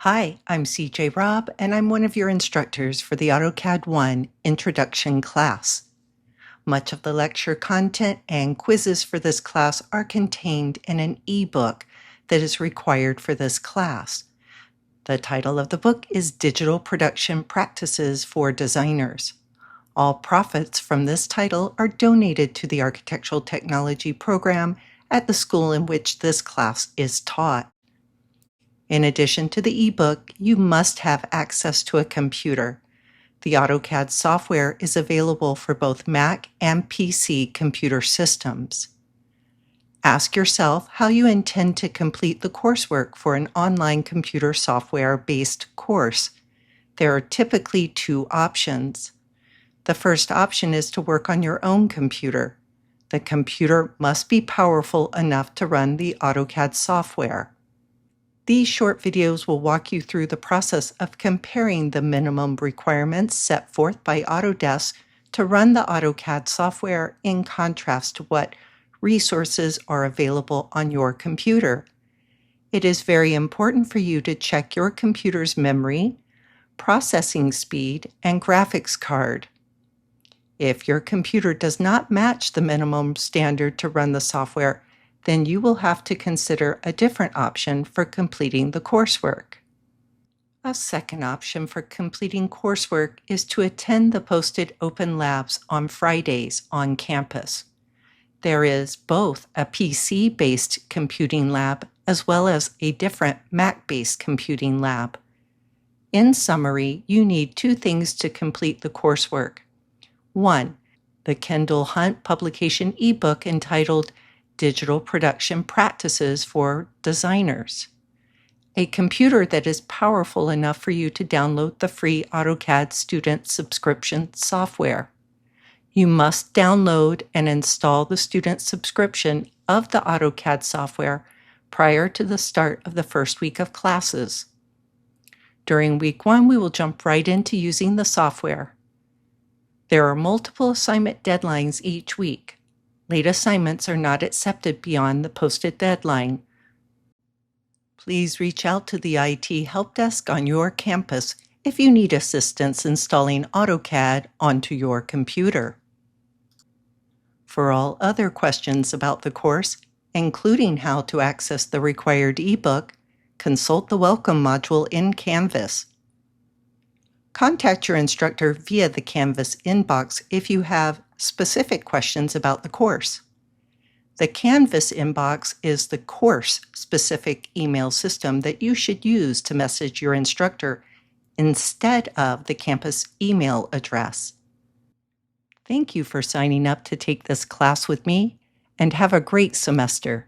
Hi, I'm CJ Robb, and I'm one of your instructors for the AutoCAD I Introduction class. Much of the lecture content and quizzes for this class are contained in an ebook that is required for this class. The title of the book is Digital Production Practices for Designers. All profits from this title are donated to the Architectural Technology program at the school in which this class is taught. In addition to the ebook, you must have access to a computer. The AutoCAD software is available for both Mac and PC computer systems. Ask yourself how you intend to complete the coursework for an online computer software-based course. There are typically two options. The first option is to work on your own computer. The computer must be powerful enough to run the AutoCAD software. These short videos will walk you through the process of comparing the minimum requirements set forth by Autodesk to run the AutoCAD software in contrast to what resources are available on your computer. It is very important for you to check your computer's memory, processing speed, and graphics card. If your computer does not match the minimum standard to run the software, then you will have to consider a different option for completing the coursework. A second option for completing coursework is to attend the posted open labs on Fridays on campus. There is both a PC-based computing lab as well as a different Mac-based computing lab. In summary, you need two things to complete the coursework. 1. The Kendall Hunt publication ebook entitled Digital Production Practices for Designers. A computer that is powerful enough for you to download the free AutoCAD student subscription software. You must download and install the student subscription of the AutoCAD software prior to the start of the first week of classes. During week 1, we will jump right into using the software. There are multiple assignment deadlines each week. Late assignments are not accepted beyond the posted deadline. Please reach out to the IT help desk on your campus if you need assistance installing AutoCAD onto your computer. For all other questions about the course, including how to access the required ebook, consult the Welcome module in Canvas. Contact your instructor via the Canvas inbox if you have specific questions about the course. The Canvas inbox is the course-specific email system that you should use to message your instructor instead of the campus email address. Thank you for signing up to take this class with me, and have a great semester.